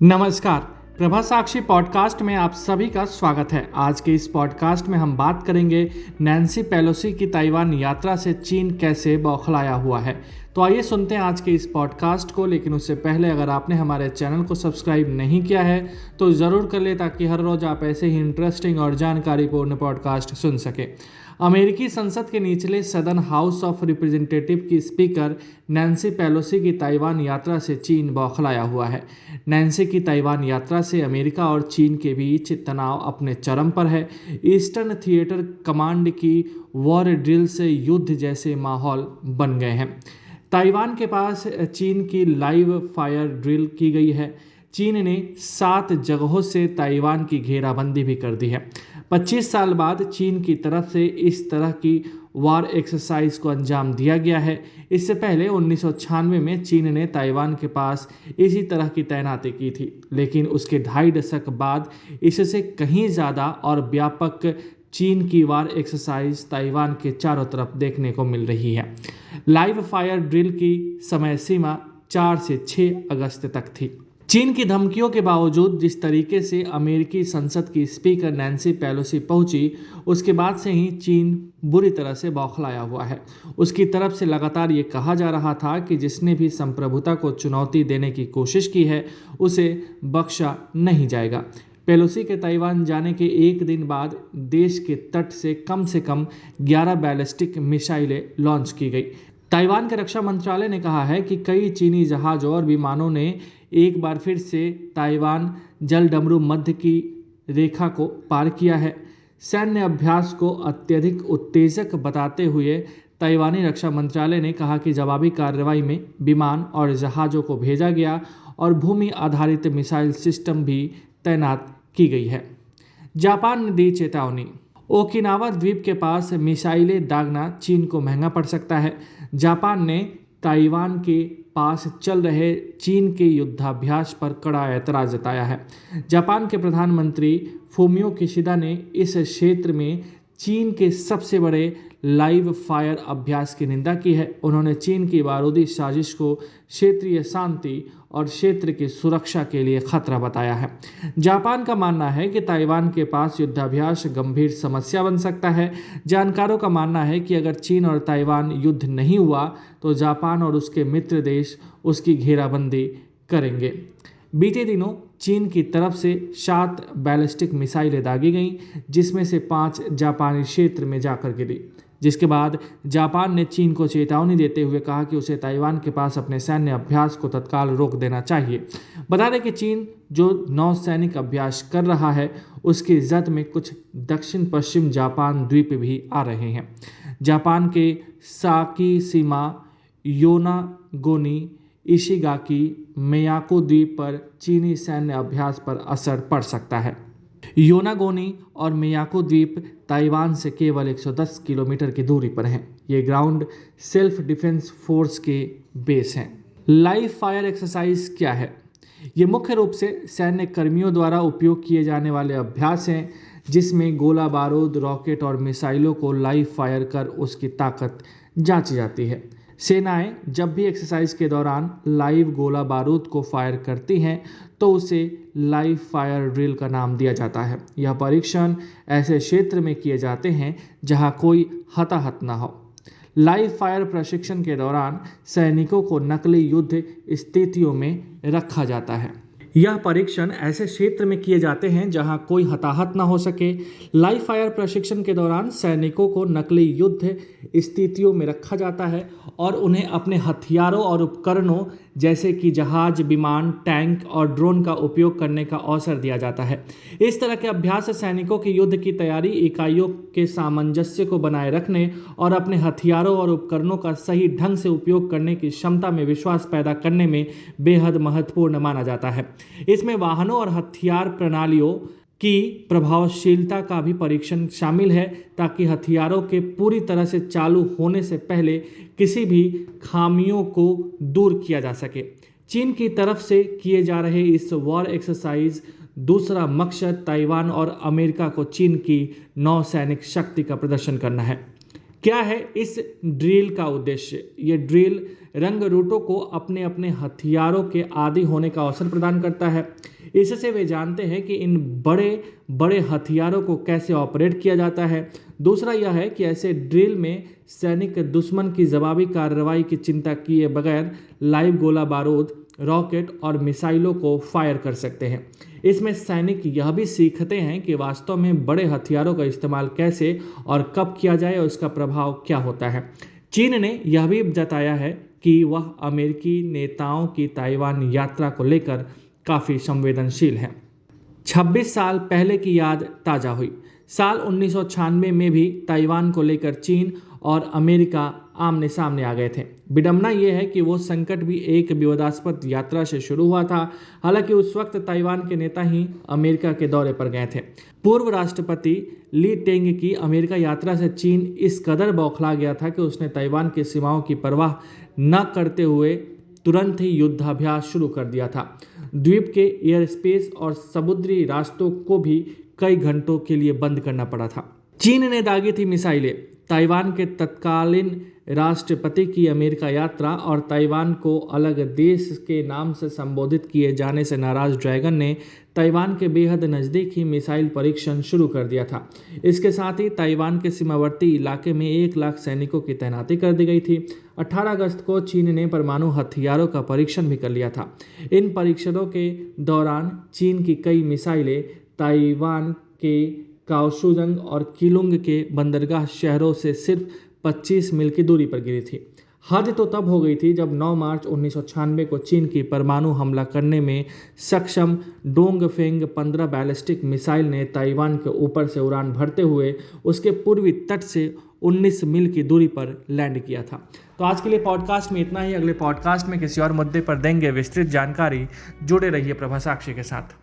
नमस्कार। प्रभा साक्षी पॉडकास्ट में आप सभी का स्वागत है। आज के इस पॉडकास्ट में हम बात करेंगे नैन्सी पेलोसी की ताइवान यात्रा से चीन कैसे बौखलाया हुआ है। तो आइए सुनते हैं आज के इस पॉडकास्ट को। लेकिन उससे पहले अगर आपने हमारे चैनल को सब्सक्राइब नहीं किया है तो ज़रूर कर ले, ताकि हर रोज़ आप ऐसे ही इंटरेस्टिंग और जानकारीपूर्ण पॉडकास्ट सुन सकें। अमेरिकी संसद के निचले सदन हाउस ऑफ रिप्रेजेंटेटिव की स्पीकर नैन्सी पेलोसी की ताइवान यात्रा से चीन बौखलाया हुआ है। नैन्सी की ताइवान यात्रा से अमेरिका और चीन के बीच तनाव अपने चरम पर है। ईस्टर्न थिएटर कमांड की वॉर ड्रिल से युद्ध जैसे माहौल बन गए हैं। ताइवान के पास चीन की लाइव फायर ड्रिल की गई है। चीन ने 7 जगहों से ताइवान की घेराबंदी भी कर दी है। 25 साल बाद चीन की तरफ से इस तरह की वार एक्सरसाइज को अंजाम दिया गया है। इससे पहले 1996 में चीन ने ताइवान के पास इसी तरह की तैनाती की थी, लेकिन उसके 2.5 दशक बाद इससे कहीं ज़्यादा और व्यापक चीन की वार एक्सरसाइज ताइवान के चारों तरफ देखने को मिल रही है। लाइव फायर ड्रिल की समय सीमा 4 से 6 अगस्त तक थी। चीन की धमकियों के बावजूद जिस तरीके से अमेरिकी संसद की स्पीकर नैन्सी पेलोसी पहुंची, उसके बाद से ही चीन बुरी तरह से बौखलाया हुआ है। उसकी तरफ से लगातार ये कहा जा रहा था कि जिसने भी संप्रभुता को चुनौती देने की कोशिश की है उसे बख्शा नहीं जाएगा। पेलोसी के ताइवान जाने के एक दिन बाद देश के तट से कम 11 बैलिस्टिक मिसाइलें लॉन्च की गई। ताइवान के रक्षा मंत्रालय ने कहा है कि कई चीनी जहाज़ों और विमानों ने एक बार फिर से ताइवान जलडमरू मध्य की रेखा को पार किया है। सैन्य अभ्यास को अत्यधिक उत्तेजक बताते हुए ताइवानी रक्षा मंत्रालय ने कहा कि जवाबी कार्रवाई में विमान और जहाज़ों को भेजा गया और भूमि आधारित मिसाइल सिस्टम भी तैनात की गई है। जापान ने दी चेतावनी। ओकिनावा द्वीप के पास मिसाइलें दागना चीन को महंगा पड़ सकता है। जापान ने ताइवान के पास चल रहे चीन के युद्धाभ्यास पर कड़ा ऐतराज़ जताया है। जापान के प्रधानमंत्री फूमियो किशिदा ने इस क्षेत्र में चीन के सबसे बड़े लाइव फायर अभ्यास की निंदा की है। उन्होंने चीन की बारूदी साजिश को क्षेत्रीय शांति और क्षेत्र की सुरक्षा के लिए खतरा बताया है। जापान का मानना है कि ताइवान के पास युद्धाभ्यास गंभीर समस्या बन सकता है। जानकारों का मानना है कि अगर चीन और ताइवान युद्ध नहीं हुआ तो जापान और उसके मित्र देश उसकी घेराबंदी करेंगे। बीते दिनों चीन की तरफ से 7 बैलिस्टिक मिसाइलें दागी गईं, जिसमें से 5 जापानी क्षेत्र में जाकर गिरी, जिसके बाद जापान ने चीन को चेतावनी देते हुए कहा कि उसे ताइवान के पास अपने सैन्य अभ्यास को तत्काल रोक देना चाहिए। बता दें कि चीन जो नौसैनिक अभ्यास कर रहा है उसकी जद में कुछ दक्षिण पश्चिम जापान द्वीप भी आ रहे हैं। जापान के साकीशिमा, योनागोनी, इशिगाकी, मियाको द्वीप पर चीनी सैन्य अभ्यास पर असर पड़ सकता है। योनागोनी और मियाको द्वीप ताइवान से केवल 110 किलोमीटर की दूरी पर हैं। ये ग्राउंड सेल्फ डिफेंस फोर्स के बेस हैं। लाइव फायर एक्सरसाइज क्या है? ये मुख्य रूप से सैन्य कर्मियों द्वारा उपयोग किए जाने वाले अभ्यास हैं, जिसमें गोला बारूद, रॉकेट और मिसाइलों को लाइव फायर कर उसकी ताकत जांची जाती है। सेनाएं जब भी एक्सरसाइज के दौरान लाइव गोला बारूद को फायर करती हैं तो उसे लाइव फायर ड्रिल का नाम दिया जाता है। यह परीक्षण ऐसे क्षेत्र में किए जाते हैं जहां कोई हताहत न हो। लाइव फायर प्रशिक्षण के दौरान सैनिकों को नकली युद्ध स्थितियों में रखा जाता है। यह परीक्षण ऐसे क्षेत्र में किए जाते हैं जहां कोई हताहत न हो सके। लाइव फायर प्रशिक्षण के दौरान सैनिकों को नकली युद्ध स्थितियों में रखा जाता है और उन्हें अपने हथियारों और उपकरणों जैसे कि जहाज, विमान, टैंक और ड्रोन का उपयोग करने का अवसर दिया जाता है। इस तरह के अभ्यास सैनिकों की युद्ध की तैयारी, इकाइयों के सामंजस्य को बनाए रखने और अपने हथियारों और उपकरणों का सही ढंग से उपयोग करने की क्षमता में विश्वास पैदा करने में बेहद महत्वपूर्ण माना जाता है। इसमें वाहनों और हथियार प्रणालियों की प्रभावशीलता का भी परीक्षण शामिल है, ताकि हथियारों के पूरी तरह से चालू होने से पहले किसी भी खामियों को दूर किया जा सके। चीन की तरफ से किए जा रहे इस वॉर एक्सरसाइज दूसरा मकसद ताइवान और अमेरिका को चीन की नौसैनिक शक्ति का प्रदर्शन करना है। क्या है इस ड्रिल का उद्देश्य? ये ड्रिल रंगरूटों को अपने अपने हथियारों के आदी होने का अवसर प्रदान करता है। इससे वे जानते हैं कि इन बड़े बड़े हथियारों को कैसे ऑपरेट किया जाता है। दूसरा यह है कि ऐसे ड्रिल में सैनिक दुश्मन की जवाबी कार्रवाई की चिंता किए बगैर लाइव गोला बारूद, रॉकेट और मिसाइलों को फायर कर सकते हैं। इसमें सैनिक यह भी सीखते हैं कि वास्तव में बड़े हथियारों का इस्तेमाल कैसे और कब किया जाए और उसका प्रभाव क्या होता है। चीन ने यह भी जताया है कि वह अमेरिकी नेताओं की ताइवान यात्रा को लेकर काफ़ी संवेदनशील है। 26 साल पहले की याद ताज़ा हुई। साल 1996 में भी ताइवान को लेकर चीन और अमेरिका आमने सामने आ गए थे। विडंबना यह है कि वो संकट भी एक विवादास्पद यात्रा से शुरू हुआ था। हालांकि उस वक्त ताइवान के नेता ही अमेरिका के दौरे पर गए थे। पूर्व राष्ट्रपति ली टेंग की अमेरिका यात्रा से चीन इस कदर बौखला गया था कि उसने ताइवान की सीमाओं की परवाह न करते हुए तुरंत ही युद्धाभ्यास शुरू कर दिया था। द्वीप के एयर स्पेस और समुद्री रास्तों को भी कई घंटों के लिए बंद करना पड़ा था। चीन ने दागी थी मिसाइलें। ताइवान के तत्कालीन राष्ट्रपति की अमेरिका यात्रा और ताइवान को अलग देश के नाम से संबोधित किए जाने से नाराज ड्रैगन ने ताइवान के बेहद नज़दीक ही मिसाइल परीक्षण शुरू कर दिया था। इसके साथ ही ताइवान के सीमावर्ती इलाके में 1 लाख सैनिकों की तैनाती कर दी गई थी। 18 अगस्त को चीन ने परमाणु हथियारों का परीक्षण भी कर लिया था। इन परीक्षणों के दौरान चीन की कई मिसाइलें ताइवान के काओशुजंग और किलुंग के बंदरगाह शहरों से सिर्फ 25 मील की दूरी पर गिरी थी। हद तो तब हो गई थी जब 9 मार्च 1996 को चीन की परमाणु हमला करने में सक्षम डोंगफेंग 15 बैलिस्टिक मिसाइल ने ताइवान के ऊपर से उड़ान भरते हुए उसके पूर्वी तट से 19 मील की दूरी पर लैंड किया था। तो आज के लिए पॉडकास्ट में इतना ही। अगले पॉडकास्ट में किसी और मुद्दे पर देंगे विस्तृत जानकारी। जुड़े रहिए प्रभा साक्षी के साथ।